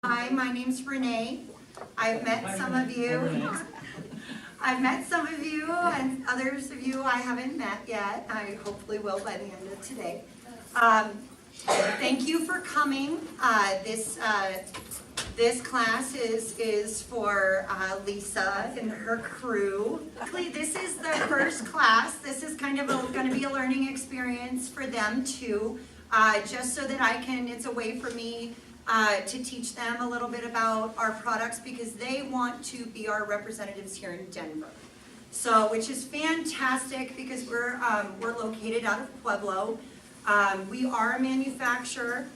Hi, my name's Renee. I've met some of you. I've met some of you and others of you I haven't met yet. I hopefully will by the end of today. Thank you for coming. This class is for Lisa and her crew. This is the first class. This is kind of going to be a learning experience for them too, just so that it's a way for me to teach them a little bit about our products because they want to be our representatives here in Denver. So, which is fantastic because we're located out of Pueblo. We are a manufacturer.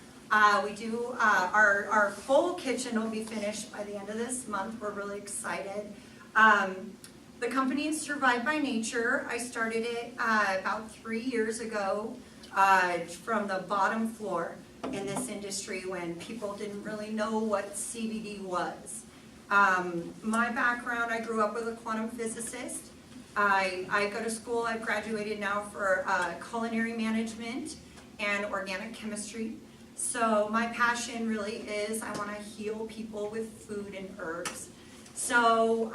We do, our full kitchen will be finished by the end of this month. We're really excited. The company is Survive by Nature. I started it about 3 years ago from the bottom floor in this industry when people didn't really know what CBD was. My background, I grew up with a quantum physicist. I go to school, I've graduated now for culinary management and organic chemistry. So my passion really is I want to heal people with food and herbs. So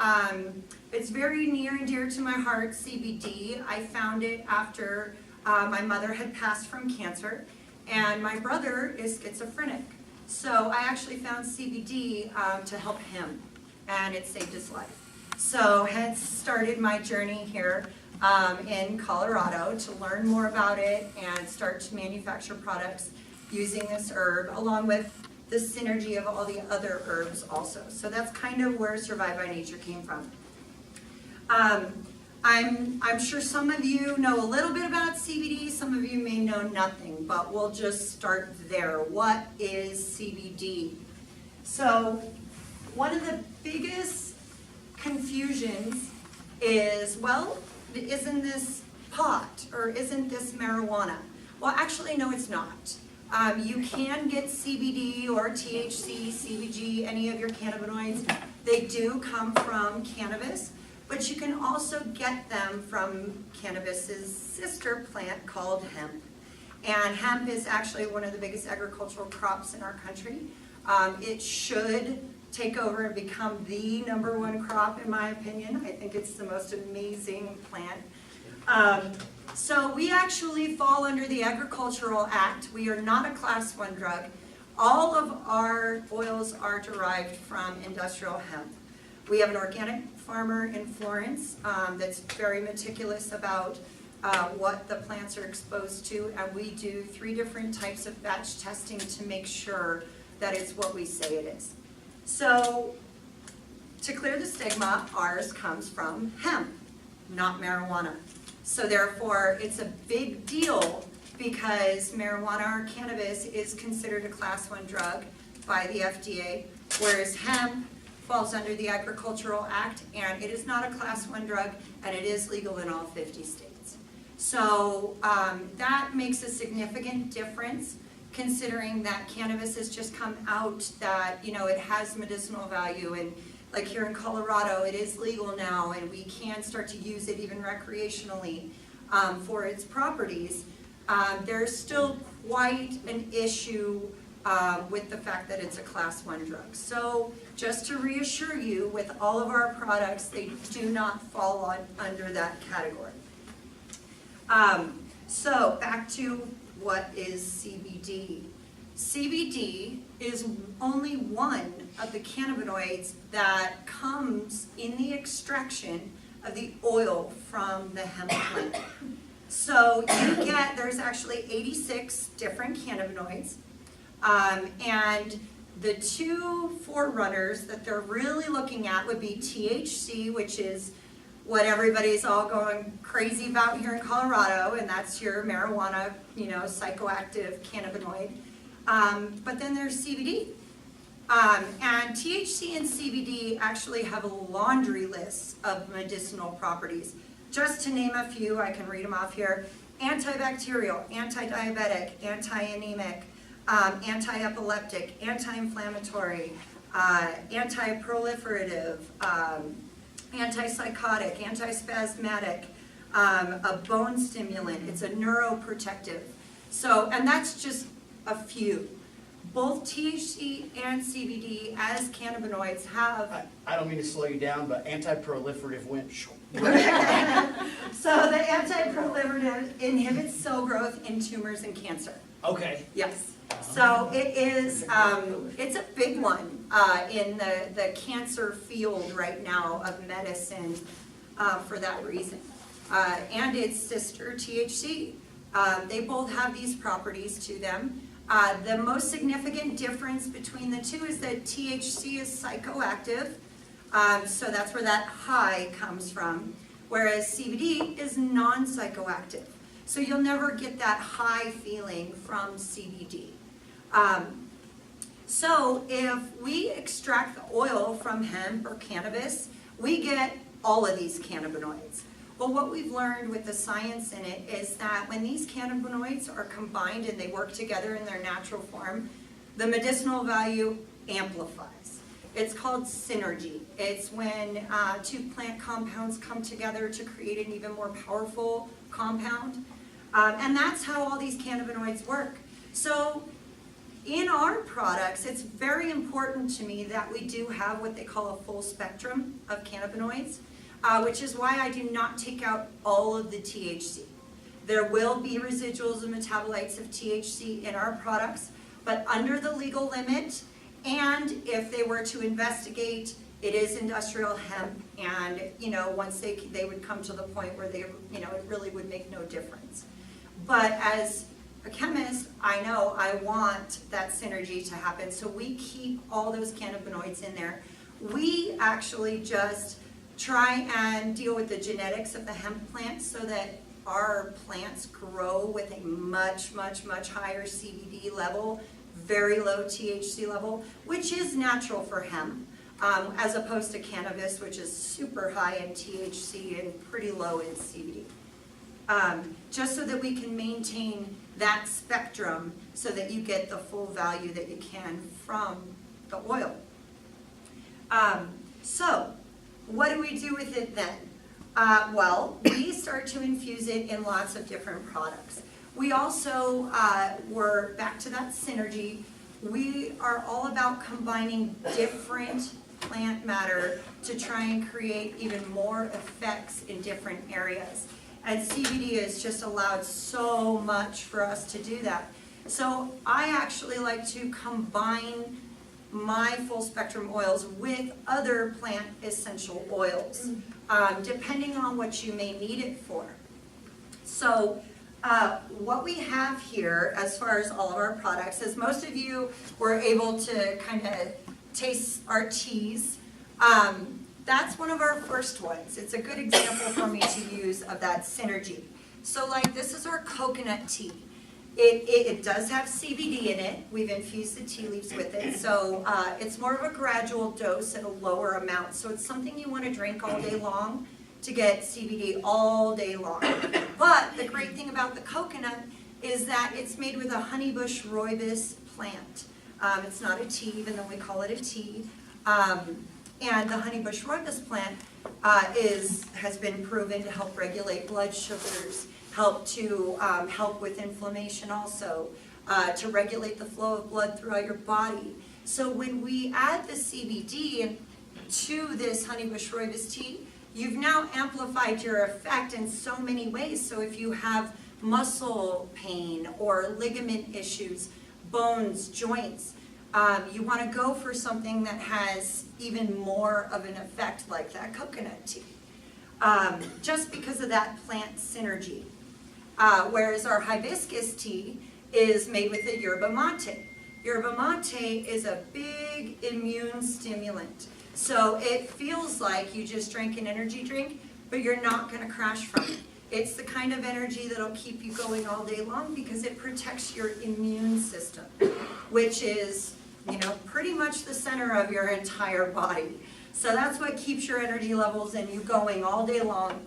it's very near and dear to my heart, CBD. I found it after my mother had passed from cancer. And my brother is schizophrenic. So I actually found CBD to help him, and it saved his life. So hence started my journey here in Colorado to learn more about it and start to manufacture products using this herb along with the synergy of all the other herbs also. So that's kind of where Survive by Nature came from. I'm sure some of you know a little bit about CBD, some of you may know nothing, but we'll just start there. What is CBD? So one of the biggest confusions is, well, isn't this pot or isn't this marijuana? Well, actually, no, it's not. You can get CBD or THC, CBG, any of your cannabinoids. They do come from cannabis. But you can also get them from cannabis's sister plant called hemp. And hemp is actually one of the biggest agricultural crops in our country. It should take over and become the #1 crop in my opinion. I think it's the most amazing plant. So we actually fall under the Agricultural Act. We are not a Class 1 drug. All of our oils are derived from industrial hemp. We have an organic farmer in Florence that's very meticulous about what the plants are exposed to, and we do 3 different types of batch testing to make sure that it's what we say it is. So to clear the stigma, ours comes from hemp, not marijuana. So therefore, it's a big deal because marijuana or cannabis is considered a Class 1 drug by the FDA, whereas hemp falls under the Agricultural Act, and it is not a Class 1 drug, and it is legal in all 50 states. So that makes a significant difference, considering that cannabis has just come out that, you know, it has medicinal value, and like here in Colorado, it is legal now, and we can start to use it even recreationally for its properties. There's still quite an issue with the fact that it's a Class 1 drug. So just to reassure you, with all of our products, they do not fall under that category. So back to what is CBD. CBD is only one of the cannabinoids that comes in the extraction of the oil from the hemp plant. So there's actually 86 different cannabinoids. And the 2 forerunners that they're really looking at would be THC, which is what everybody's all going crazy about here in Colorado, and that's your marijuana, you know, psychoactive cannabinoid. But then there's CBD. And THC and CBD actually have a laundry list of medicinal properties. Just to name a few, I can read them off here. Antibacterial, anti-diabetic, anti-anemic, anti-epileptic, anti-inflammatory, anti-proliferative, antipsychotic, antispasmodic, a bone stimulant. It's a neuroprotective. So, and that's just a few. Both THC and CBD as cannabinoids have. I don't mean to slow you down, but anti-proliferative went short. So the anti-proliferative inhibits cell growth in tumors and cancer. Okay. Yes. So it is, it's a big one in the cancer field right now of medicine for that reason. And its sister THC. They both have these properties to them. The most significant difference between the two is that THC is psychoactive, so that's where that high comes from, whereas CBD is non-psychoactive. So you'll never get that high feeling from CBD. So if we extract the oil from hemp or cannabis, we get all of these cannabinoids. Well, what we've learned with the science in it is that when these cannabinoids are combined and they work together in their natural form, the medicinal value amplifies. It's called synergy. It's when two plant compounds come together to create an even more powerful compound. And that's how all these cannabinoids work. So in our products, it's very important to me that we do have what they call a full spectrum of cannabinoids. Which is why I do not take out all of the THC. There will be residuals and metabolites of THC in our products, but under the legal limit, and if they were to investigate, it is industrial hemp, and once they would come to the point where it really would make no difference. But as a chemist, I know I want that synergy to happen, so we keep all those cannabinoids in there. We actually just try and deal with the genetics of the hemp plant so that our plants grow with a much, much, much higher CBD level, very low THC level, which is natural for hemp, as opposed to cannabis, which is super high in THC and pretty low in CBD. Just so that we can maintain that spectrum so that you get the full value that you can from the oil. So, what do we do with it then? Well, we start to infuse it in lots of different products. We also were back to that synergy. We are all about combining different plant matter to try and create even more effects in different areas. And CBD has just allowed so much for us to do that. So I actually like to combine my full spectrum oils with other plant essential oils, depending on what you may need it for. So what we have here as far as all of our products is most of you were able to kind of taste our teas. That's one of our first ones. It's a good example for me to use of that synergy. So like this is our coconut tea. It does have CBD in it. We've infused the tea leaves with it. So it's more of a gradual dose at a lower amount. So it's something you want to drink all day long to get CBD all day long. But the great thing about the coconut is that it's made with a honeybush rooibos plant. It's not a tea, even though we call it a tea. And the honeybush rooibos plant has been proven to help regulate blood sugars, help with inflammation also, to regulate the flow of blood throughout your body. So when we add the CBD to this honeybush rooibos tea, you've now amplified your effect in so many ways. So if you have muscle pain or ligament issues, bones, joints, you want to go for something that has even more of an effect like that coconut tea, just because of that plant synergy. Whereas our hibiscus tea is made with the yerba mate. Yerba mate is a big immune stimulant. So it feels like you just drank an energy drink, but you're not going to crash from it. It's the kind of energy that'll keep you going all day long because it protects your immune system, which is, pretty much the center of your entire body. So that's what keeps your energy levels and you going all day long.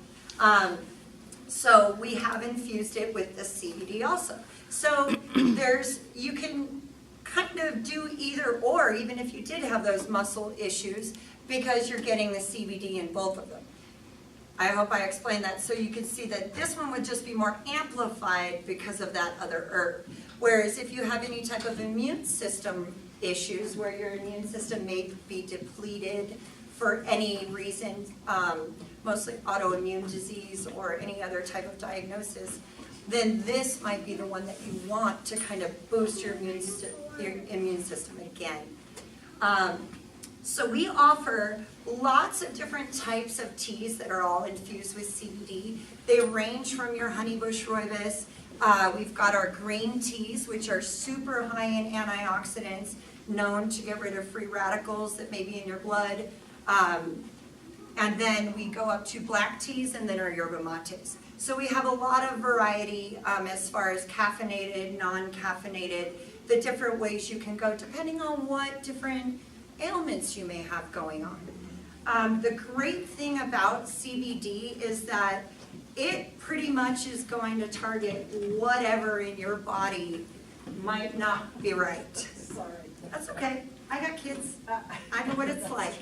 So we have infused it with the CBD also. So you can kind of do either or, even if you did have those muscle issues, because you're getting the CBD in both of them. I hope I explained that so you could see that this one would just be more amplified because of that other herb. Whereas if you have any type of immune system issues where your immune system may be depleted for any reason, mostly autoimmune disease or any other type of diagnosis, then this might be the one that you want to kind of boost your immune system again. So we offer lots of different types of teas that are all infused with CBD. They range from your honeybush rooibos. We've got our green teas, which are super high in antioxidants, known to get rid of free radicals that may be in your blood. And then we go up to black teas and then our yerba mates. So we have a lot of variety as far as caffeinated, non-caffeinated, the different ways you can go depending on what different ailments you may have going on. The great thing about CBD is that it pretty much is going to target whatever in your body might not be right. Sorry. That's okay. I got kids. I know what it's like.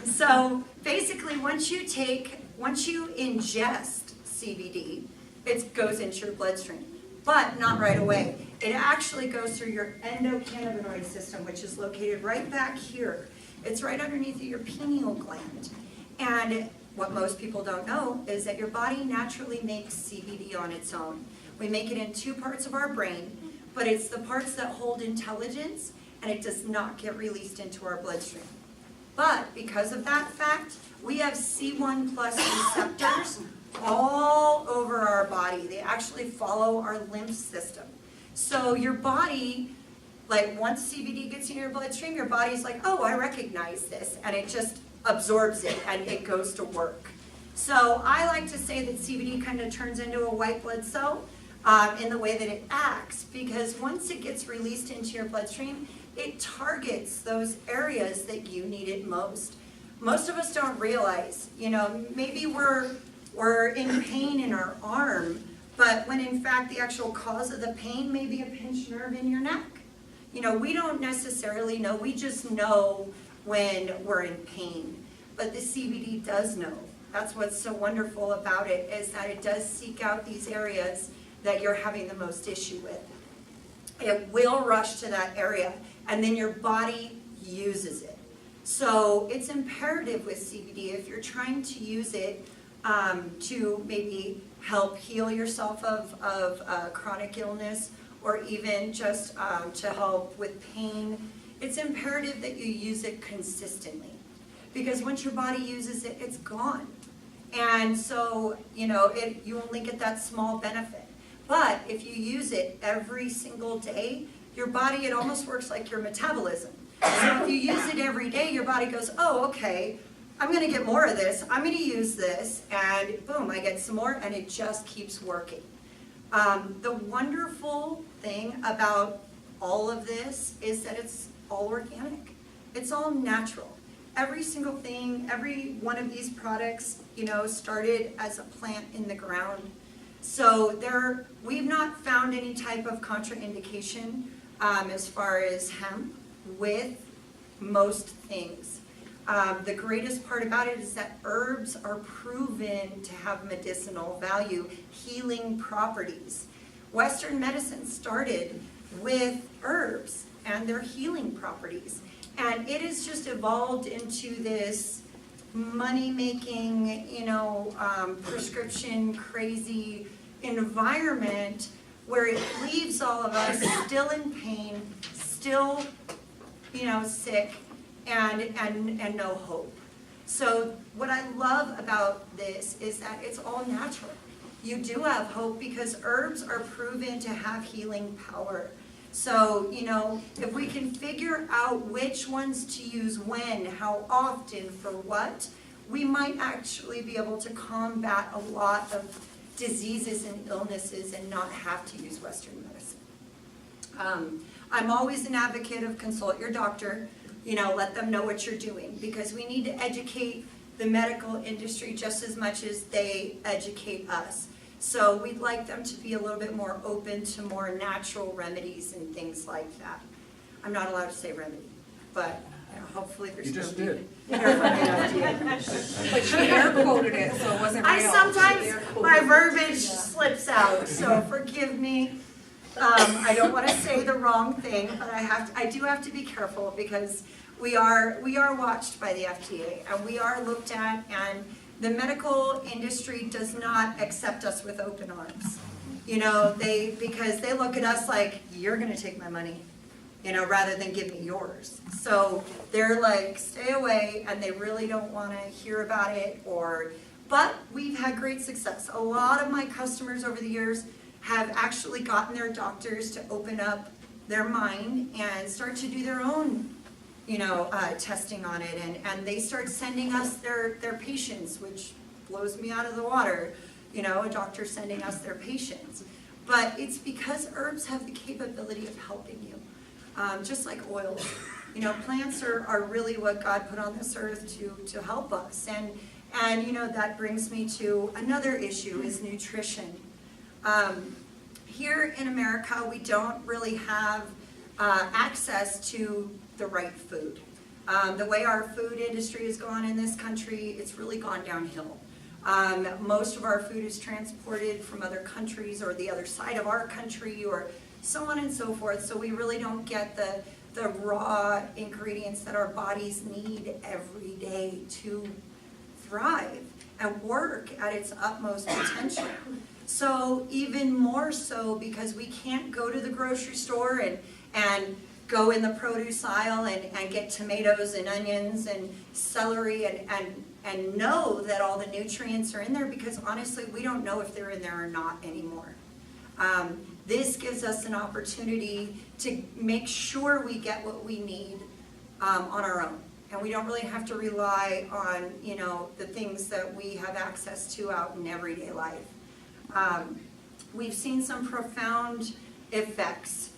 So basically, once you ingest CBD, it goes into your bloodstream, but not right away. It actually goes through your endocannabinoid system, which is located right back here. It's right underneath your pineal gland. And what most people don't know is that your body naturally makes CBD on its own. We make it in two parts of our brain, but it's the parts that hold intelligence, and it does not get released into our bloodstream. But because of that fact, we have C1+ receptors all over our body. They actually follow our lymph system. So your body, like once CBD gets in your bloodstream, your body's like, oh, I recognize this, and it just absorbs it and it goes to work. So I like to say that CBD kind of turns into a white blood cell in the way that it acts, because once it gets released into your bloodstream, it targets those areas that you need it most. Most of us don't realize, maybe we're in pain in our arm, but when in fact the actual cause of the pain may be a pinched nerve in your neck. We don't necessarily know, we just know when we're in pain. But the CBD does know. That's what's so wonderful about it, is that it does seek out these areas that you're having the most issue with. It will rush to that area, and then your body uses it. So it's imperative with CBD, if you're trying to use it to maybe help heal yourself of chronic illness, or even just to help with pain, it's imperative that you use it consistently. Because once your body uses it, it's gone. And so, you only get that small benefit. But if you use it every single day, your body, it almost works like your metabolism. So if you use it every day, your body goes, oh, okay, I'm going to get more of this, I'm going to use this, and boom, I get some more, and it just keeps working. The wonderful thing about all of this is that it's all organic. It's all natural. Every single thing, every one of these products, started as a plant in the ground. So we've not found any type of contraindication as far as hemp with most things. The greatest part about it is that herbs are proven to have medicinal value, healing properties. Western medicine started with herbs and their healing properties. And it has just evolved into this money-making, prescription crazy environment where it leaves all of us still in pain, still, sick, and no hope. So what I love about this is that it's all natural. You do have hope because herbs are proven to have healing power. So, if we can figure out which ones to use when, how often, for what, we might actually be able to combat a lot of diseases and illnesses and not have to use Western medicine. I'm always an advocate of consult your doctor, let them know what you're doing, because we need to educate the medical industry just as much as they educate us. So we'd like them to be a little bit more open to more natural remedies and things like that. I'm not allowed to say remedy, but hopefully there's You just no did. But she air quoted it, so it wasn't real. Sometimes my verbiage slips out, so forgive me. I don't want to say the wrong thing, but I do have to be careful because we are watched by the FDA and we are looked at, and the medical industry does not accept us with open arms. You know, because they look at us like, you're going to take my money, you know, rather than give me yours. So they're like, stay away, and they really don't want to hear about it. But we've had great success. A lot of my customers over the years have actually gotten their doctors to open up their mind and start to do their own, you know, testing on it, and they start sending us their patients, which blows me out of the water, you know, a doctor sending us their patients. But it's because herbs have the capability of helping you, just like oils. You know, plants are really what God put on this earth to help us, and you know, that brings me to another issue, is nutrition. Here in America, we don't really have access to the right food. The way our food industry has gone in this country, it's really gone downhill. Most of our food is transported from other countries or the other side of our country or so on and so forth, so we really don't get the raw ingredients that our bodies need every day to thrive and work at its utmost potential. So even more so, because we can't go to the grocery store and go in the produce aisle and get tomatoes and onions and celery and know that all the nutrients are in there, because honestly we don't know if they're in there or not anymore. This gives us an opportunity to make sure we get what we need on our own. And we don't really have to rely on, you know, the things that we have access to out in everyday life. We've seen some profound effects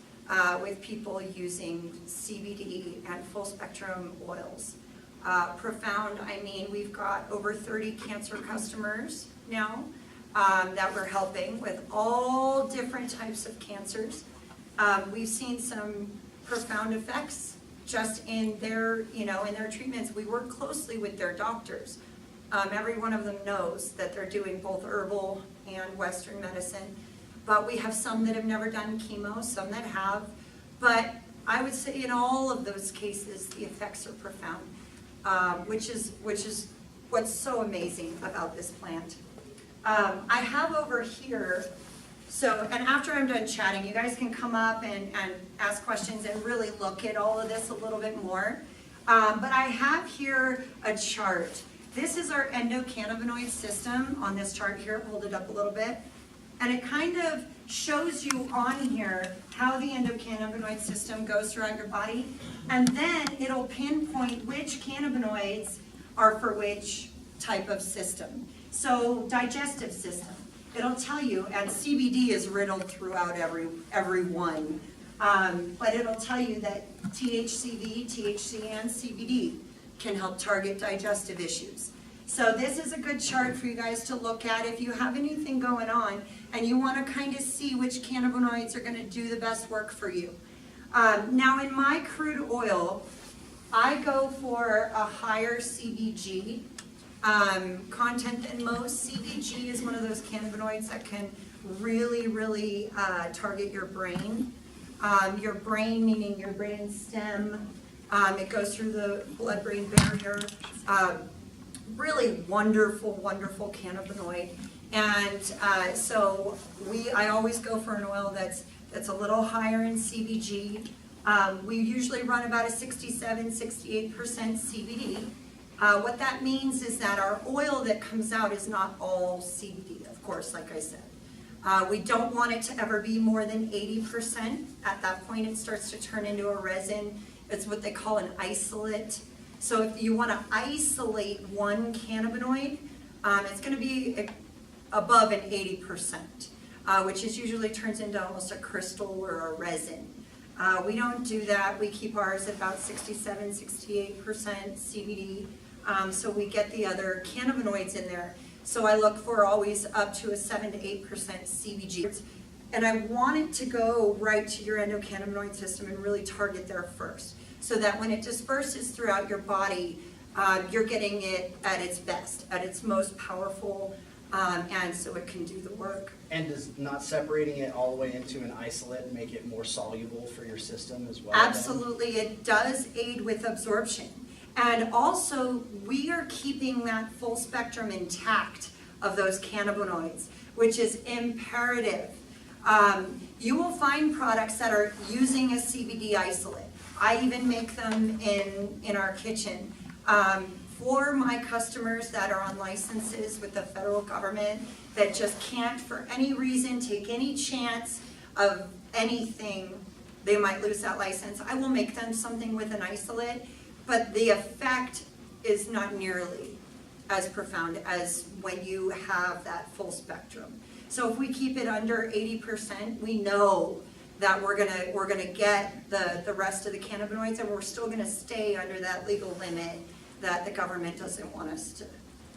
with people using CBD and full spectrum oils. Profound, I mean, we've got over 30 cancer customers now that we're helping with all different types of cancers. We've seen some profound effects just in their, you know, in their treatments. We work closely with their doctors. Every one of them knows that they're doing both herbal and Western medicine, but we have some that have never done chemo, some that have, but I would say in all of those cases the effects are profound, which is what's so amazing about this plant. I have over here, so, and after I'm done chatting, you guys can come up and ask questions and really look at all of this a little bit more. But I have here a chart. This is our endocannabinoid system on this chart here. Hold it up a little bit. And it kind of shows you on here how the endocannabinoid system goes throughout your body. And then it'll pinpoint which cannabinoids are for which type of system. So digestive system. It'll tell you, and CBD is riddled throughout every one, but it'll tell you that THCV, THC, and CBD can help target digestive issues. So this is a good chart for you guys to look at if you have anything going on and you want to kind of see which cannabinoids are going to do the best work for you. Now in my crude oil, I go for a higher CBG content than most. CBG is one of those cannabinoids that can really target your brain. Your brain, meaning your brain stem. It goes through the blood-brain barrier. Really wonderful cannabinoid. And so I always go for an oil that's a little higher in CBG. We usually run about a 67-68% CBD. What that means is that our oil that comes out is not all CBD, of course, like I said. We don't want it to ever be more than 80%. At that point, it starts to turn into a resin. It's what they call an isolate. So if you want to isolate one cannabinoid, it's going to be above an 80%, which is usually turns into almost a crystal or a resin. We don't do that. We keep ours at about 67-68% CBD. So we get the other cannabinoids in there. So I look for always up to a 7 to 8% CBG. And I want it to go right to your endocannabinoid system and really target there first. So that when it disperses throughout your body, you're getting it at its best, at its most powerful and so it can do the work. And does not separating it all the way into an isolate make it more soluble for your system as well? Absolutely, it does aid with absorption. And also, we are keeping that full spectrum intact of those cannabinoids, which is imperative. You will find products that are using a CBD isolate. I even make them in our kitchen. For my customers that are on licenses with the federal government that just can't, for any reason, take any chance of anything, they might lose that license, I will make them something with an isolate, but the effect is not nearly as profound as when you have that full spectrum. So if we keep it under 80%, we know that we're gonna get the rest of the cannabinoids, and we're still gonna stay under that legal limit that the government doesn't want us to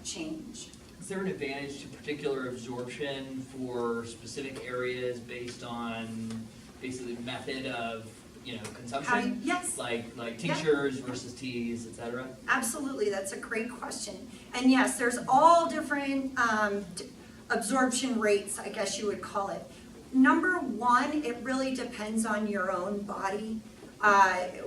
change. Is there an advantage to particular absorption for specific areas based on basically method of, consumption? Yes. Like tinctures versus teas, et cetera? Absolutely, that's a great question. And yes, there's all different absorption rates, I guess you would call it. Number one, it really depends on your own body.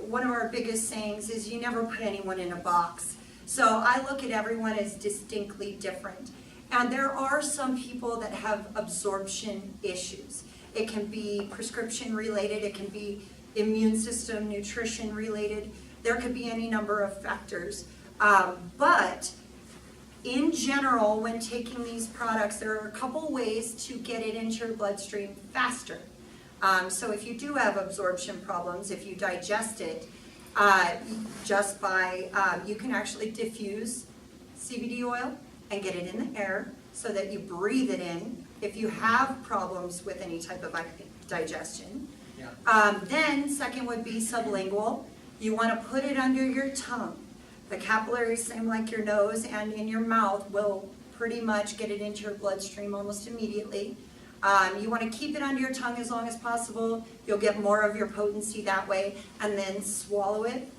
One of our biggest sayings is you never put anyone in a box. So I look at everyone as distinctly different. And there are some people that have absorption issues. It can be prescription related, it can be immune system, nutrition related. There could be any number of factors. But in general, when taking these products, there are a couple ways to get it into your bloodstream faster. So if you do have absorption problems, if you digest it, just by, you can actually diffuse CBD oil and get it in the air so that you breathe it in if you have problems with any type of digestion. Yeah. Then second would be sublingual. You want to put it under your tongue. The capillaries, same like your nose and in your mouth, will pretty much get it into your bloodstream almost immediately. You want to keep it under your tongue as long as possible. You'll get more of your potency that way, and then swallow it.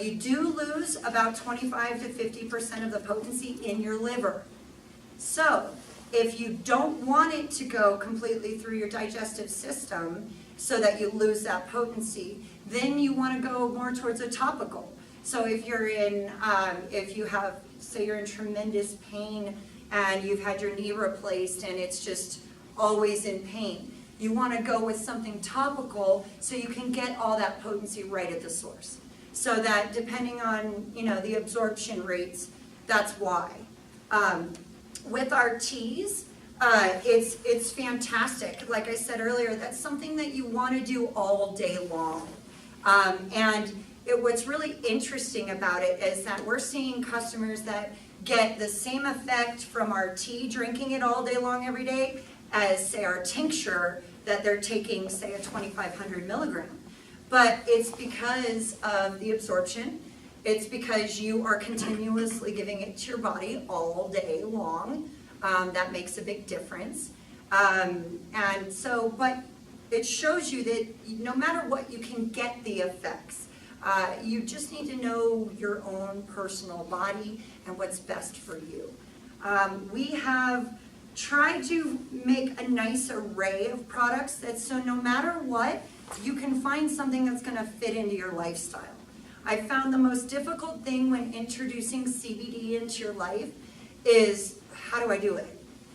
You do lose about 25 to 50% of the potency in your liver. So if you don't want it to go completely through your digestive system so that you lose that potency, then you want to go more towards a topical. So if you're in, if you have, say you're in tremendous pain and you've had your knee replaced and it's just always in pain, you want to go with something topical so you can get all that potency right at the source. So that depending on, the absorption rates, that's why. With our teas, it's fantastic. Like I said earlier, that's something that you want to do all day long. What's really interesting about it is that we're seeing customers that get the same effect from our tea, drinking it all day long every day, as say our tincture that they're taking, say, a 2,500 milligram. But it's because of the absorption. It's because you are continuously giving it to your body all day long. That makes a big difference. But it shows you that no matter what, you can get the effects. You just need to know your own personal body and what's best for you. We have tried to make a nice array of products that so no matter what, you can find something that's going to fit into your lifestyle. I found the most difficult thing when introducing CBD into your life is, how do I do it?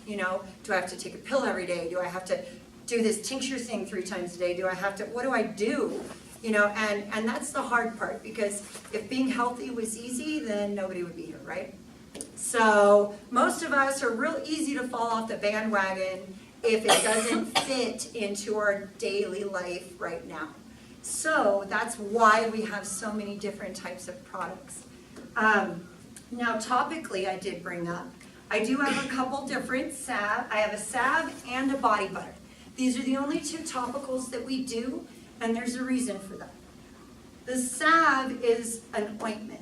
Do I have to take a pill every day? Do I have to do this tincture thing 3 times a day? What do I do? And that's the hard part, because if being healthy was easy, then nobody would be here, right? So most of us are real easy to fall off the bandwagon if it doesn't fit into our daily life right now. So that's why we have so many different types of products. Now topically, I did bring up, I do have a couple different salve. I have a salve and a body butter. These are the only 2 topicals that we do, and there's a reason for that. The salve is an ointment.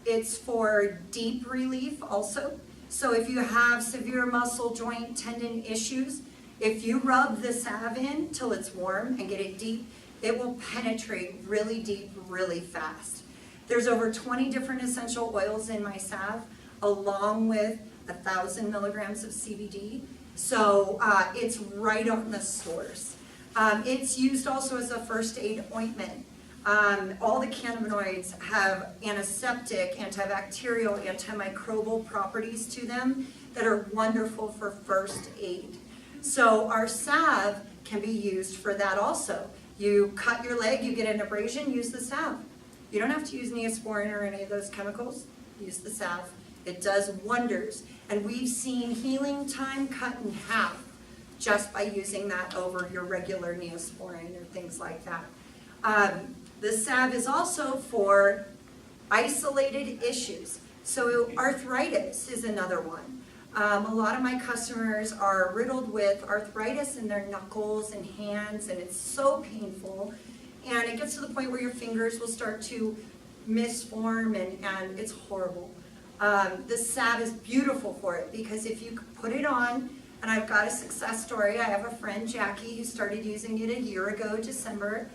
It's for deep relief also. So if you have severe muscle, joint, tendon issues, if you rub the salve in till it's warm and get it deep, it will penetrate really deep, really fast. There's over 20 different essential oils in my salve, along with 1,000 milligrams of CBD. So it's right on the stores. It's used also as a first aid ointment. All the cannabinoids have antiseptic, antibacterial, antimicrobial properties to them that are wonderful for first aid. So our salve can be used for that also. You cut your leg, you get an abrasion, use the salve. You don't have to use Neosporin or any of those chemicals, use the salve. It does wonders. And we've seen healing time cut in half just by using that over your regular Neosporin or things like that. The salve is also for isolated issues. So arthritis is another one. A lot of my customers are riddled with arthritis in their knuckles and hands, and it's so painful. And it gets to the point where your fingers will start to misform, and it's horrible. The salve is beautiful for it because if you put it on, and I've got a success story. I have a friend, Jackie, who started using it a year ago, December,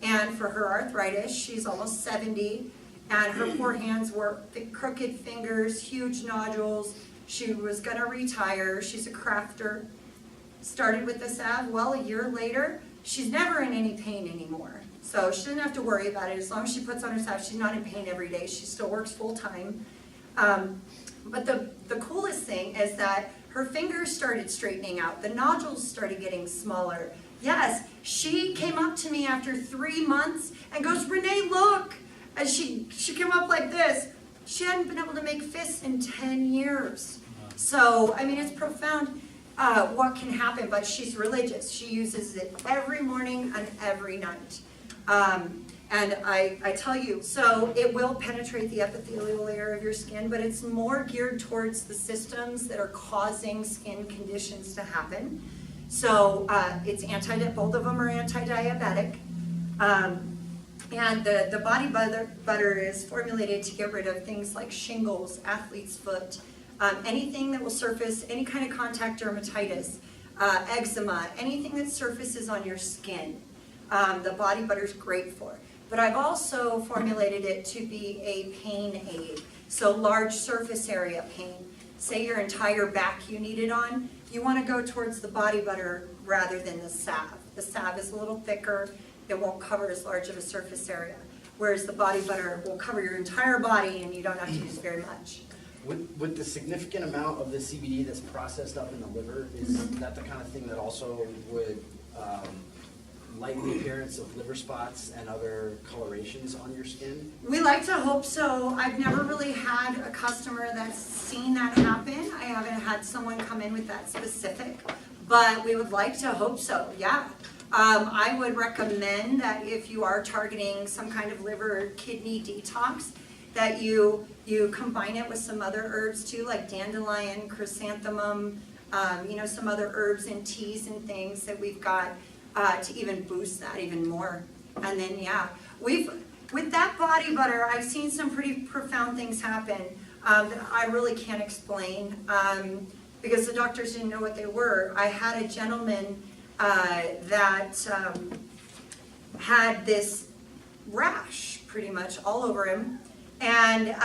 and for her arthritis, she's almost 70, and her poor hands were crooked fingers, huge nodules. She was gonna retire. She's a crafter. Started with the salve. Well, a year later, she's never in any pain anymore. So she doesn't have to worry about it. As long as she puts on her salve, she's not in pain every day. She still works full time. But the coolest thing is that her fingers started straightening out. The nodules started getting smaller. Yes, she came up to me after 3 months and goes, Renee, look. And she came up like this. She hadn't been able to make fists in 10 years. So, I mean, it's profound what can happen, but she's religious. She uses it every morning and every night. And I tell you, so it will penetrate the epithelial layer of your skin, but it's more geared towards the systems that are causing skin conditions to happen. So it's both of them are anti-diabetic. And the body butter is formulated to get rid of things like shingles, athlete's foot, anything that will surface, any kind of contact dermatitis, eczema, anything that surfaces on your skin. The body butter is great for. But I've also formulated it to be a pain aid. So large surface area pain. Say your entire back you need it on, you want to go towards the body butter rather than the salve. The salve is a little thicker, it won't cover as large of a surface area. Whereas the body butter will cover your entire body and you don't have to use very much. With the significant amount of the CBD that's processed up in the liver, is that the kind of thing that also would lighten the appearance of liver spots and other colorations on your skin? We like to hope so. I've never really had a customer that's seen that happen. I haven't had someone come in with that specific, but we would like to hope so, yeah. I would recommend that if you are targeting some kind of liver or kidney detox, that you combine it with some other herbs too, like dandelion, chrysanthemum, some other herbs and teas and things that we've got to even boost that even more. And then, yeah, with that body butter, I've seen some pretty profound things happen that I really can't explain because the doctors didn't know what they were. I had a gentleman that had this rash pretty much all over him, and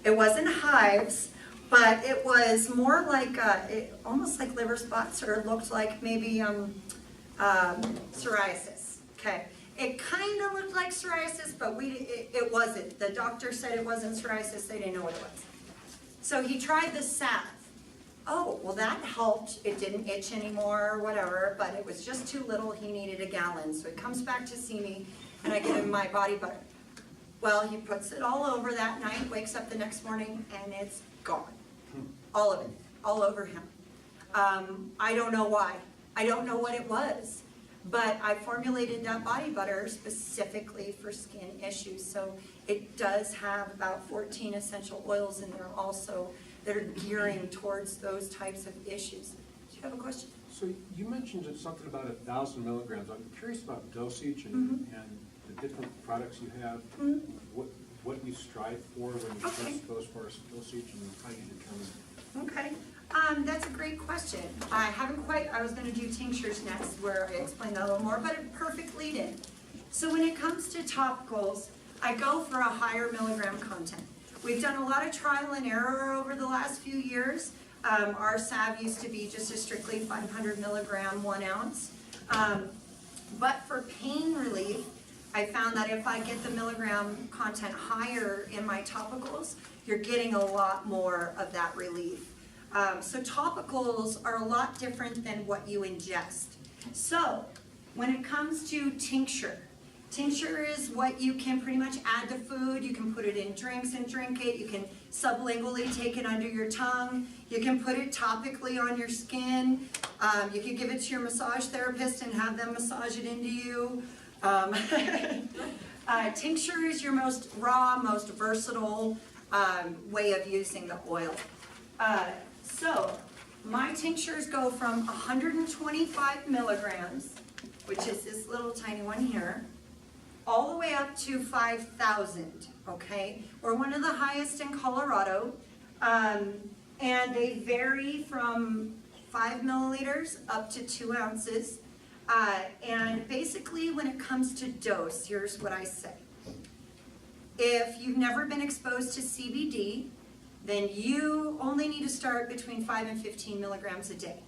it wasn't hives, but it was more like almost like liver spots, or it looked like maybe psoriasis. Okay, it kind of looked like psoriasis, but it wasn't. The doctor said it wasn't psoriasis. They didn't know what it was. So he tried the salve. Oh, well, that helped. It didn't itch anymore or whatever, but it was just too little. He needed a gallon. So he comes back to see me, and I give him my body butter. Well, he puts it all over that night, wakes up the next morning, and it's gone. All of it, all over him. I don't know why. I don't know what it was, but I formulated that body butter specifically for skin issues. So it does have about 14 essential oils in there also that are gearing towards those types of issues. Do you have a question? So you mentioned something about 1,000 milligrams. I'm curious about dosage and the different products you have. What you strive for when you first go as far as dosage and how you determine. Okay, that's a great question. I was going to do tinctures next where I explain that a little more, but a perfect lead-in. So when it comes to topicals, I go for a higher milligram content. We've done a lot of trial and error over the last few years. Our salve used to be just a strictly 500 milligram, 1 ounce. But for pain relief, I found that if I get the milligram content higher in my topicals, you're getting a lot more of that relief. So topicals are a lot different than what you ingest. So when it comes to tincture, tincture is what you can pretty much add to food. You can put it in drinks and drink it. You can sublingually take it under your tongue. You can put it topically on your skin. You can give it to your massage therapist and have them massage it into you. Tincture is your most raw, most versatile way of using the oil. So my tinctures go from 125 milligrams, which is this little tiny one here, all the way up to 5,000, okay? We're one of the highest in Colorado, and they vary from 5 milliliters up to 2 ounces. And basically when it comes to dose, here's what I say. If you've never been exposed to CBD, then you only need to start between 5 and 15 milligrams a day.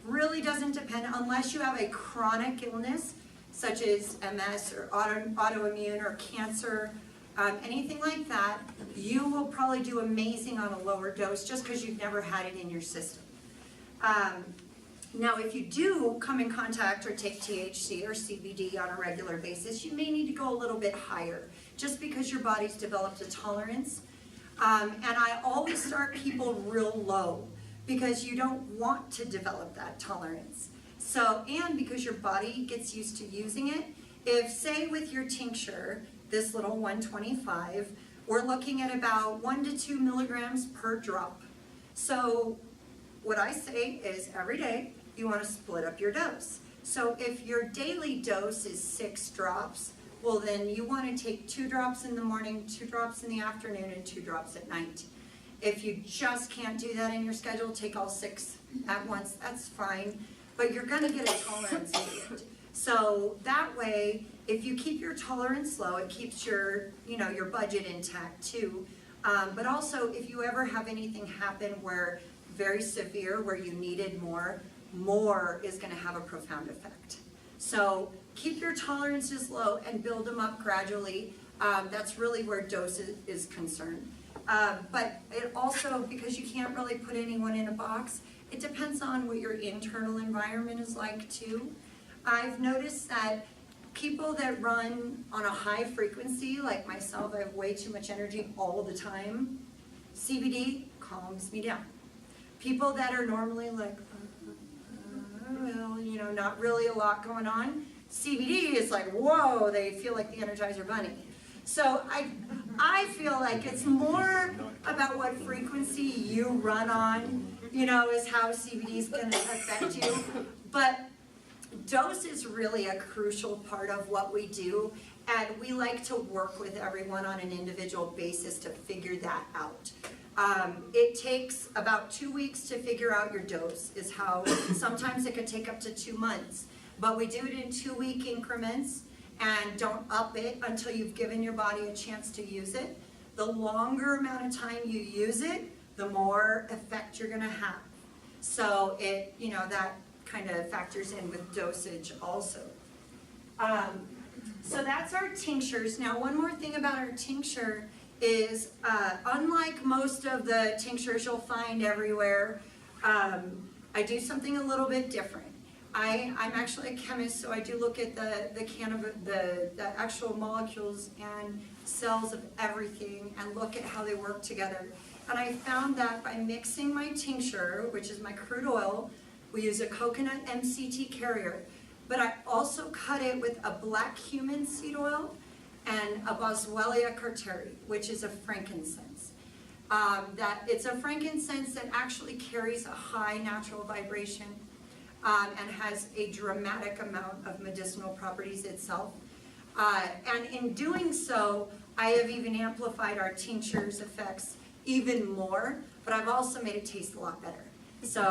Really doesn't depend, unless you have a chronic illness, such as MS or autoimmune or cancer, anything like that, you will probably do amazing on a lower dose just because you've never had it in your system. Now, if you do come in contact or take THC or CBD on a regular basis, you may need to go a little bit higher, just because your body's developed a tolerance. And I always start people real low, because you don't want to develop that tolerance. So, and because your body gets used to using it, if, say, with your tincture, this little 125, we're looking at about 1 to 2 milligrams per drop. So what I say is every day you want to split up your dose. So if your daily dose is 6 drops, well then you want to take 2 drops in the morning, 2 drops in the afternoon, and 2 drops at night. If you just can't do that in your schedule, take all 6 at once, that's fine, but you're going to get a tolerance to it. So that way, if you keep your tolerance low, it keeps your, your budget intact too. But also, if you ever have anything happen where very severe, where you needed more is going to have a profound effect. So keep your tolerances low and build them up gradually. That's really where dose is concerned. But it also, because you can't really put anyone in a box, it depends on what your internal environment is like too. I've noticed that people that run on a high frequency, like myself, I have way too much energy all the time, CBD calms me down. People that are normally like, well, not really a lot going on, CBD is like, whoa, they feel like the Energizer Bunny. So I feel like it's more about what frequency you run on, is how CBD is going to affect you. But dose is really a crucial part of what we do, and we like to work with everyone on an individual basis to figure that out. It takes about 2 weeks to figure out your dose, is how, sometimes it could take up to 2 months, but we do it in 2-week increments, and don't up it until you've given your body a chance to use it. The longer amount of time you use it, the more effect you're gonna have. So it, that kind of factors in with dosage also. So that's our tinctures. Now, one more thing about our tincture is, unlike most of the tinctures you'll find everywhere, I do something a little bit different. I'm actually a chemist, so I do look at the actual molecules and cells of everything and look at how they work together. And I found that by mixing my tincture, which is my crude oil, we use a coconut MCT carrier, but I also cut it with a black cumin seed oil and a Boswellia carteri, which is a frankincense. It's a frankincense that actually carries a high natural vibration and has a dramatic amount of medicinal properties itself. And in doing so, I have even amplified our tincture's effects even more, but I've also made it taste a lot better. So,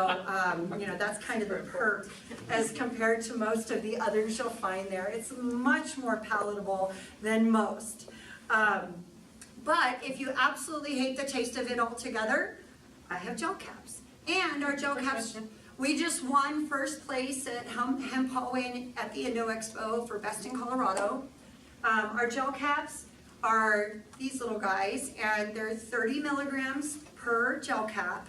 that's kind of the perk as compared to most of the others you'll find there. It's much more palatable than most. But if you absolutely hate the taste of it altogether, I have gel caps. And our gel caps, we just won first place at Hemp Hallway at the Indo Expo for Best in Colorado. Our gel caps are these little guys, and they're 30 milligrams per gel cap.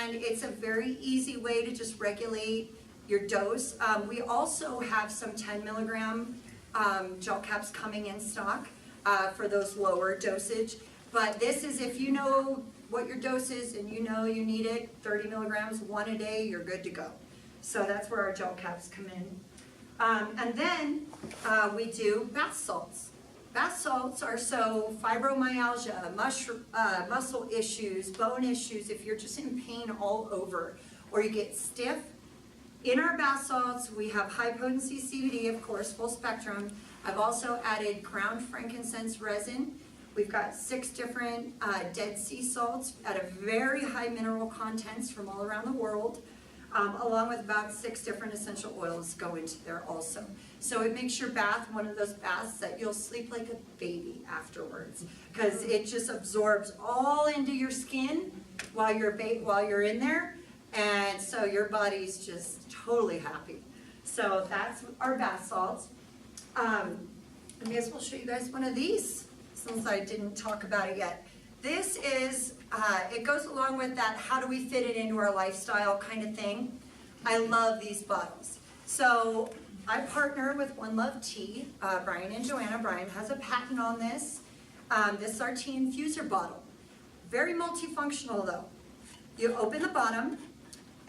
And it's a very easy way to just regulate your dose. We also have some 10 milligram gel caps coming in stock for those lower dosage. But this is if you know what your dose is and you know you need it, 30 milligrams, one a day, you're good to go. So that's where our gel caps come in. And then we do bath salts. Bath salts are so fibromyalgia, muscle issues, bone issues, if you're just in pain all over, or you get stiff. In our bath salts, we have high potency CBD, of course, full spectrum. I've also added ground frankincense resin. We've got 6 different Dead Sea salts at a very high mineral contents from all around the world, along with about 6 different essential oils go into there also. So it makes your bath one of those baths that you'll sleep like a baby afterwards, because it just absorbs all into your skin while you're in there, and so your body's just totally happy. So that's our bath salts. I may as well show you guys one of these, since I didn't talk about it yet. This is, it goes along with that how do we fit it into our lifestyle kind of thing. I love these bottles. So I partner with One Love Tea, Brian and Joanna. Brian has a patent on this. This is our tea infuser bottle. Very multifunctional though. You open the bottom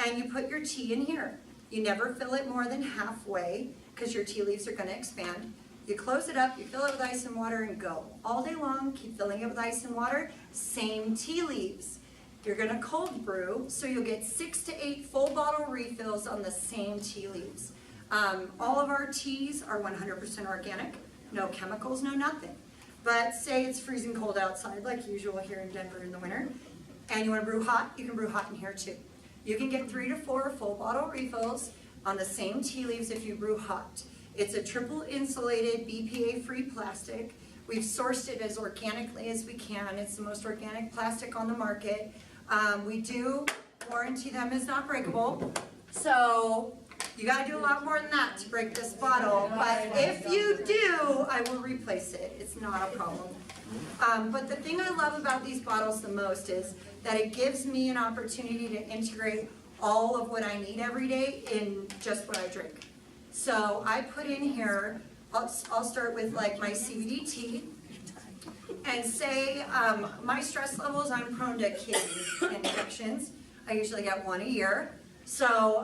and you put your tea in here. You never fill it more than halfway because your tea leaves are going to expand. You close it up, you fill it with ice and water and go. All day long, keep filling it with ice and water, same tea leaves. You're gonna cold brew, so you'll get 6 to 8 full bottle refills on the same tea leaves. All of our teas are 100% organic, no chemicals, no nothing. But say it's freezing cold outside, like usual here in Denver in the winter, and you wanna brew hot, you can brew hot in here too. You can get 3 to 4 full bottle refills on the same tea leaves if you brew hot. It's a triple insulated, BPA-free plastic. We've sourced it as organically as we can. It's the most organic plastic on the market. We do warranty them as not breakable. So you gotta do a lot more than that to break this bottle. But if you do, I will replace it. It's not a problem. But the thing I love about these bottles the most is that it gives me an opportunity to integrate all of what I need every day in just what I drink. So I put in here, I'll start with like my CBD tea, and say my stress levels, I'm prone to kidney infections. I usually get 1 a year. So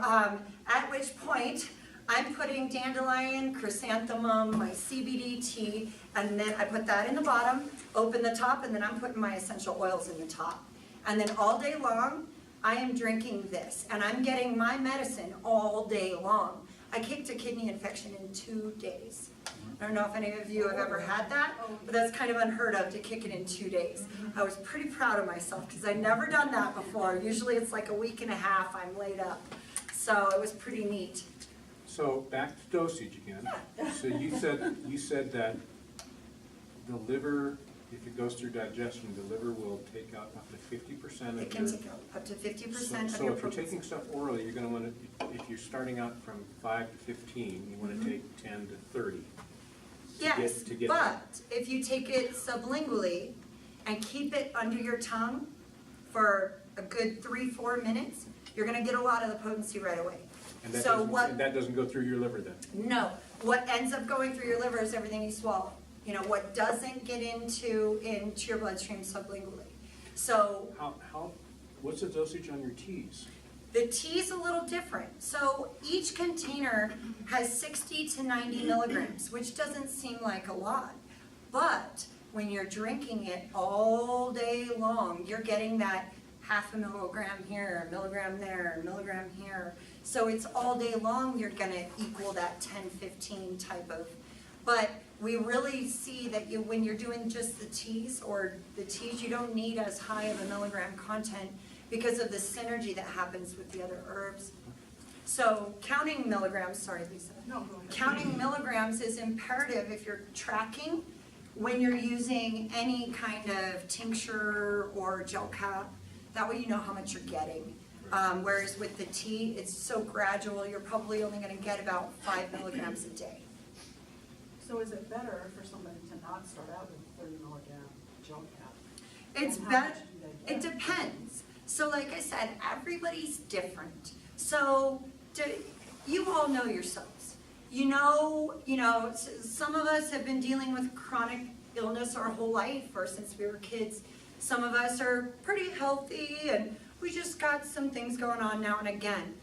at which point I'm putting dandelion, chrysanthemum, my CBD tea, and then I put that in the bottom, open the top, and then I'm putting my essential oils in the top. And then all day long, I am drinking this, and I'm getting my medicine all day long. I kicked a kidney infection in 2 days. I don't know if any of you have ever had that, but that's kind of unheard of to kick it in 2 days. I was pretty proud of myself because I'd never done that before. Usually it's like a week and a half I'm laid up. So it was pretty neat. So back to dosage again. So you said that the liver, if it goes through digestion, the liver will take out up to 50% of It can take up to 50% of your So if you're protein. taking stuff orally, you're gonna wanna, if you're starting out from 5 to 15, you wanna take 10 to 30. Yes, to get but if you take it sublingually and keep it under your tongue for a good 3-4 minutes, you're gonna get a lot of the potency right away. And that So doesn't, what? and that doesn't go through your liver then? No, what ends up going through your liver is everything you swallow. You know, what doesn't get into your bloodstream sublingually. So What's the dosage on your teas? the tea's a little different. So each container has 60 to 90 milligrams, which doesn't seem like a lot. But when you're drinking it all day long, you're getting that half a milligram here, a milligram there, a milligram here. So it's all day long, you're gonna equal that 10, 15 type of, but we really see that when you're doing just the teas, you don't need as high of a milligram content because of the synergy that happens with the other herbs. So counting milligrams, sorry Lisa. No, go ahead. Counting milligrams is imperative if you're tracking when you're using any kind of tincture or gel cap. That way you know how much you're getting. Whereas with the tea, it's so gradual, you're probably only gonna get about 5 milligrams a day. So is it better for somebody to not start out with 30 milligram gel cap? It's And how better, much do they it get? depends. So like I said, everybody's different. So you all know yourselves. You know, some of us have been dealing with chronic illness our whole life or since we were kids. Some of us are pretty healthy and we just got some things going on now and again.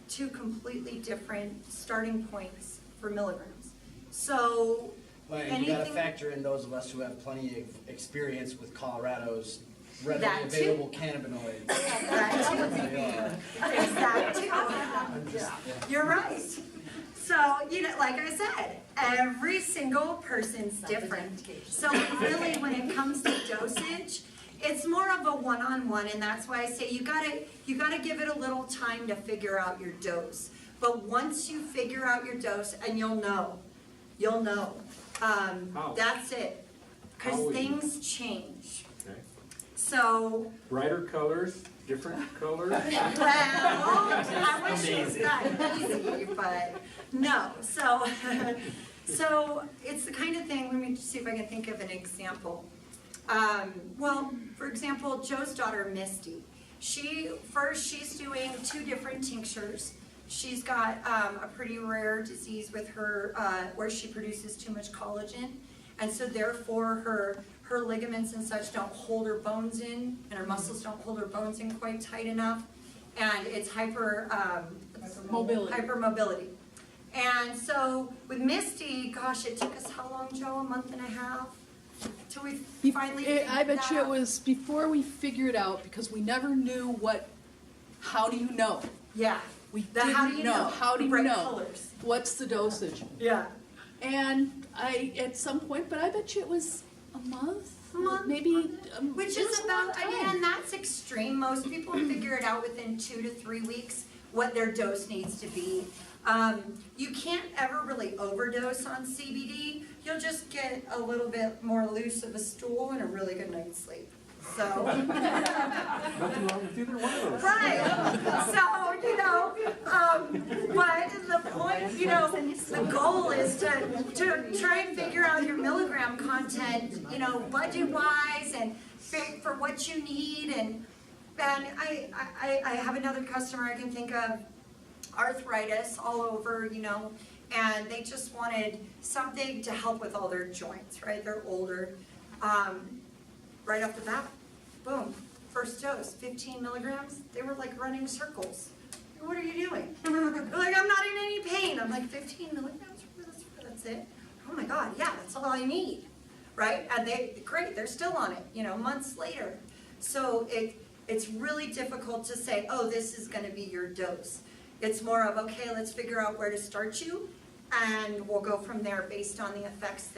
2 completely different starting points for milligrams. So Well, and you gotta anything, factor in those of us who have plenty of experience with Colorado's readily That too. available cannabinoids. that too. Exactly. You're right. So, like I said, every single person's different. So really, when it comes to dosage, it's more of a one-on-one, and that's why I say you gotta give it a little time to figure out your dose. But once you figure out your dose, and you'll know. How? That's it. How Because will you? things change. Okay. So, Brighter colors, different colors? well, I wish it was that easy, but no. So it's the kind of thing, let me see if I can think of an example. Well, for example, Joe's daughter, Misty. She's doing 2 different tinctures. She's got a pretty rare disease with her, where she produces too much collagen. And so therefore her ligaments and such don't hold her bones in, and her muscles don't hold her bones in quite tight enough. And it's hypermobility. And so with Misty, gosh, it took us how long, Joe? A month and a half? Till we finally figured I bet you that it out. was before we figured out, because we never knew how do you know? Yeah. We How do didn't you know. How do you Bright know? colors. What's the dosage? Yeah. And at some point, but I bet you it was a month? A month. Maybe. Which it is was a long about, time. again, that's extreme. Most people figure it out within 2 to 3 weeks what their dose needs to be. You can't ever really overdose on CBD. You'll just get a little bit more loose of a stool and a really good night's sleep. So, Nothing wrong with either one of those. right. So, but the point, the goal is to try and figure out your milligram content, budget-wise and for what you need. And I have another customer I can think of, arthritis all over, and they just wanted something to help with all their joints, right? They're older. Right off the bat, boom, first dose, 15 milligrams. They were like running circles. What are you doing? They're like, I'm not in any pain. I'm like, 15 milligrams? That's it? Oh my God, yeah, that's all I need, right? And they're still on it, months later. So it's really difficult to say, oh, this is gonna be your dose. It's more of, okay, let's figure out where to start you, and we'll go from there based on the effects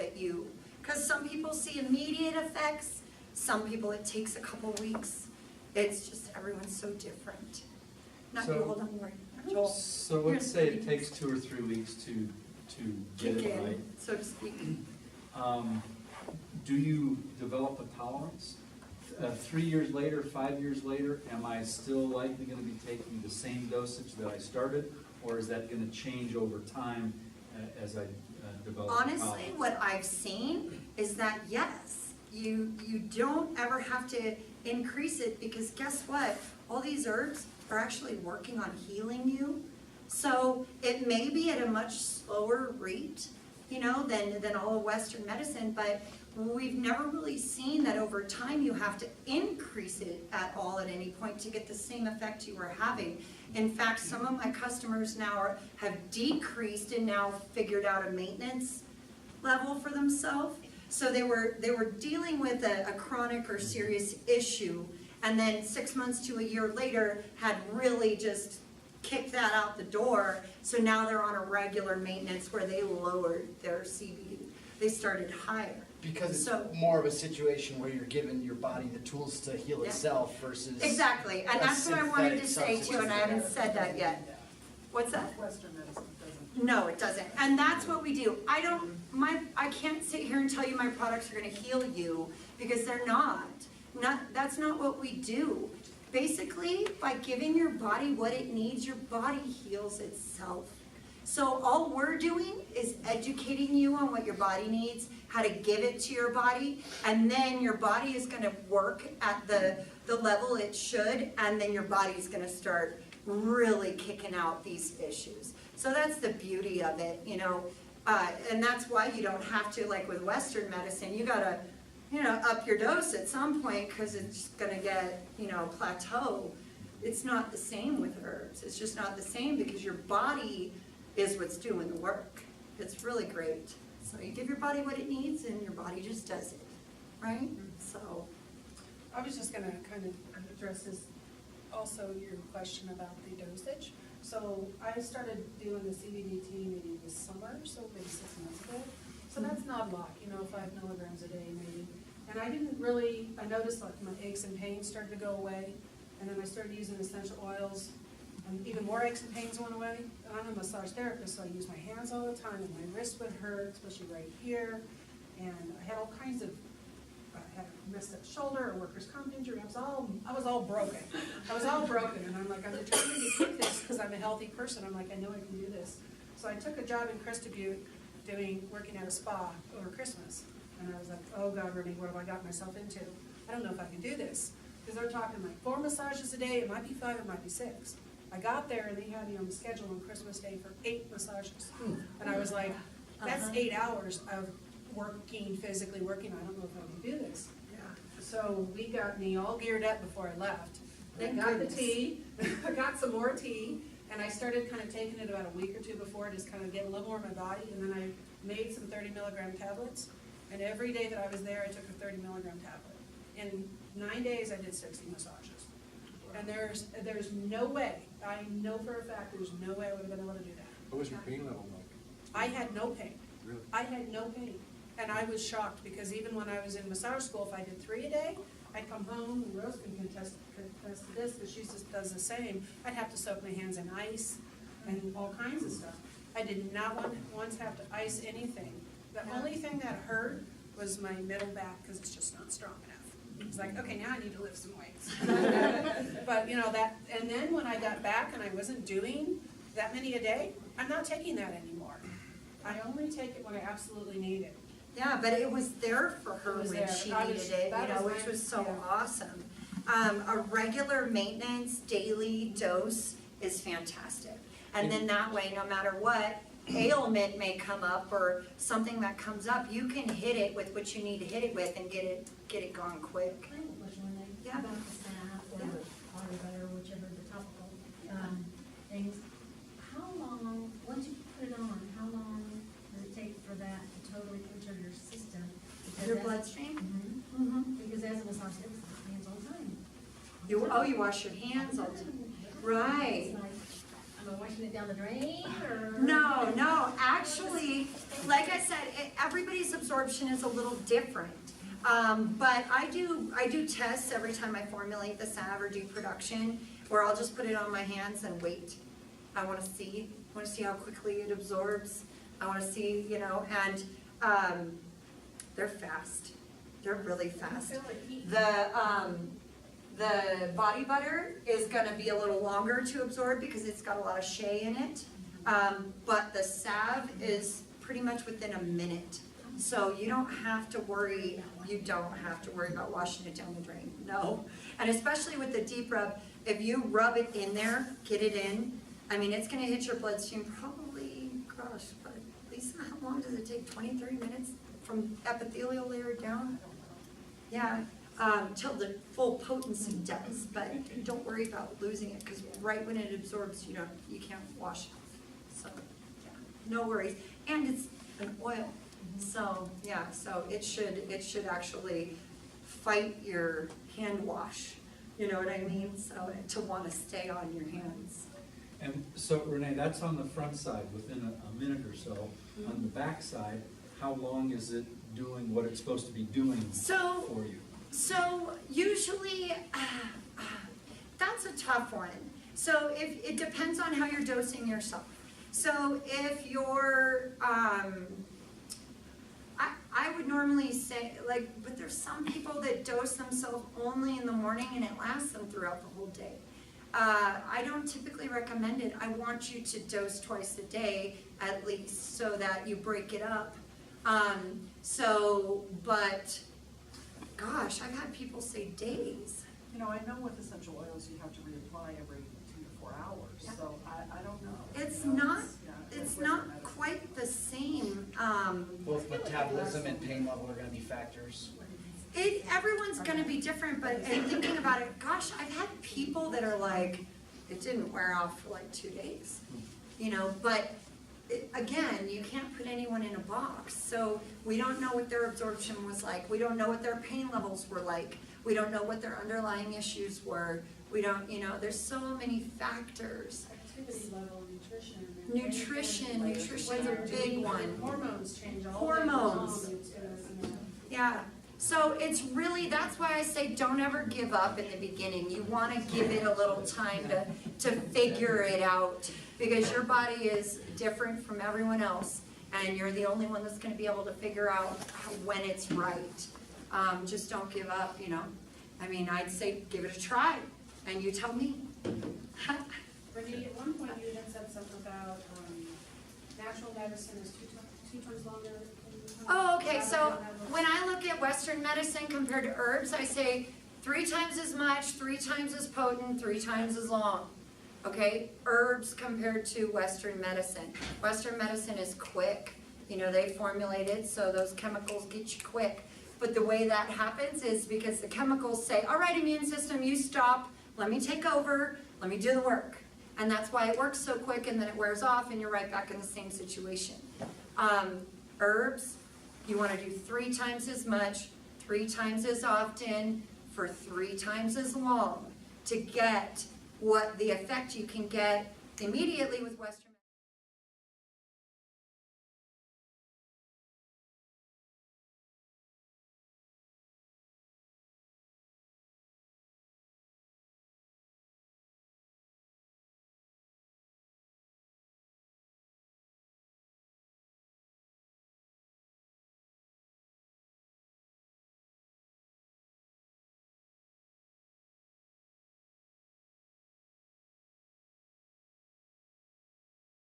because some people see immediate effects, some people it takes a couple weeks. It's just, everyone's so different. Not you, So- hold on, Lori. Joel, So let's say it takes 2 or 3 weeks to get kick it right. in, so to speak. Do you develop a tolerance? 3 years later, 5 years later, am I still likely gonna be taking the same dosage that I started? Or is that gonna change over time as I develop a Honestly, tolerance? what I've seen is that yes, you don't ever have to increase it because guess what? All these herbs are actually working on healing you. So it may be at a much slower rate, than all of Western medicine, but we've never really seen that over time you have to increase it at all at any point to get the same effect you were having. In fact, some of my customers now have decreased and now figured out a maintenance level for themselves. So they were dealing with a chronic or serious issue, and then 6 months to a year later had really just kicked that out the door. So now they're on a regular maintenance where they lowered their CBD. They started higher. Because it's So- more of a situation where you're giving your body the tools to heal Yeah. itself versus. Exactly, and a that's what I wanted to synthetic say too, and I haven't said that yet. What's that? Western medicine doesn't. No, it doesn't, and that's what we do. I can't sit here and tell you my products are gonna heal you, because they're not. That's not what we do. basically, by giving your body what it needs, your body heals itself. So all we're doing is educating you on what your body needs, how to give it to your body, and then your body is gonna work at the level it should, and then your body's gonna start really kicking out these issues. So that's the beauty of it, you know, and that's why you don't have to, like with Western medicine, you gotta, you know, up your dose at some point, because it's gonna get, you know, plateau. It's not the same with herbs. It's just not the same, because your body is what's doing the work. It's really great. So you give your body what it needs, and your body just does it, right? So, I was just gonna kind of address this, also your question about the dosage. So I started doing the CBD tea maybe this summer, so maybe 6 months ago. So that's not a lot, you know, 5 milligrams a day maybe. And I didn't really, I noticed like my aches and pains started to go away. And then I started using essential oils, and even more aches and pains went away. And I'm a massage therapist, so I use my hands all the time, and my wrist would hurt, especially right here. And I had all kinds of, I had a messed up shoulder, a workers' comp injury. I was all broken. And I'm like, I'm determined to take this because I'm a healthy person. I'm like, I know I can do this. So I took a job in Cresta Butte working at a spa over Christmas. And I was like, oh God, Renee, what have I got myself into? I don't know if I can do this. Because they're talking like 4 massages a day, it might be 5, it might be 6. I got there and they had me on the schedule on Christmas Day for 8 massages. And I was like, that's 8 hours of physically working, I don't know if I can do this. yeah. So we got me all geared up before I left. I Thank got the goodness. tea, I got some more tea, and I started kind of taking it about a week or 2 before, just kind of get a little more in my body, and then I made some 30 milligram tablets, and every day that I was there, I took a 30 milligram tablet. In 9 days, I did 60 massages. And there's no way, I know for a fact, there's no way I would have been able to do that. What was your pain level like? I had no pain. Really? I had no pain. And I was shocked, because even when I was in massage school, if I did 3 a day, I'd come home, and Rose can contest to this, because she just does the same. I'd have to soak my hands in ice and all kinds of stuff. I did not once have to ice anything. The only thing that hurt was my middle back, because it's just not strong enough. It's like, okay, now I need to lift some weights. But, you know, and then when I got back and I wasn't doing that many a day, I'm not taking that anymore. I only take it when I absolutely need it. Yeah, but it was there for her It was when there. she That needed was- it, that you know, was which my- was so yeah. awesome. A regular maintenance daily dose is fantastic. And then that way, no matter what ailment may come up or something that comes up, you can hit it with what you need to hit it with and get it gone quick. I have a question on that. Yeah. About the salve or the body butter, whichever the topical things. How long, once you put it on, how long does it take for that to totally enter your system? Because Your as- bloodstream? Mhm. Mm-hmm. Because as a massage therapist, it hands all the time. You wash your hands all the time. Right. It's like, am I washing it down the drain or? No, actually, like I said, everybody's absorption is a little different. But I do tests every time I formulate the salve or do production, where I'll just put it on my hands and wait. I wanna see how quickly it absorbs. I wanna see, you know, and, they're fast. They're really fast. The body butter is gonna be a little longer to absorb because it's got a lot of shea in it. But the salve is pretty much within a minute. So you don't have to worry about washing it down the drain, no. And especially with the deep rub, if you rub it in there, get it in, I mean, it's gonna hit your bloodstream probably, gosh, but Lisa, how long does it take, 20, 30 minutes from epithelial layer down? Yeah, till the full potency does, but don't worry about losing it, because right when it absorbs, you can't wash it off. So, yeah, no worries. And it's an oil, so, yeah, so it should actually fight your hand wash, you know what I mean? So, to want to stay on your hands. And so Renee, that's on the front side, within a minute or so. On the back side, how long is it doing what it's supposed to be doing So, for you? So usually, that's a tough one. So if, it depends on how you're dosing yourself. So if you're, I would normally say, like, but there's some people that dose themselves only in the morning and it lasts them throughout the whole day. I don't typically recommend it. I want you to dose twice a day at least so that you break it up. But gosh, I've had people say days. You know, I know with essential oils, you have to reapply every 2 to 4 hours, Yeah. so I don't know. It's You know, not, yeah, it's with not medicine. quite the same. Both metabolism and pain level are gonna be factors. Everyone's gonna be different, but and thinking about it, gosh, I've had people that are like, it didn't wear off for like 2 days, you know, but again, you can't put anyone in a box. So we don't know what their absorption was like. We don't know what their pain levels were like. We don't know what their underlying issues were. We don't, you know, there's so many factors. Activity level, nutrition. Nutrition's a big one. Hormones change all Hormones. day long. Yeah, so it's really, that's why I say don't ever give up in the beginning. You want to give it a little time to figure it out because your body is different from everyone else and you're the only one that's going to be able to figure out when it's right. Just don't give up, you know. I mean, I'd say give it a try and you tell me. Brittany, at one point you had said something about natural medicine is two times longer. Oh, okay, so when I look at Western medicine compared to herbs, I say 3 times as much, 3 times as potent, 3 times as long. Okay, herbs compared to Western medicine. Western medicine is quick. You know, they formulate it so those chemicals get you quick. But the way that happens is because the chemicals say, all right, immune system, you stop, let me take over, let me do the work. And that's why it works so quick and then it wears off and you're right back in the same situation. Herbs, you want to do 3 times as much, 3 times as often, for 3 times as long to get what the effect you can get immediately with Western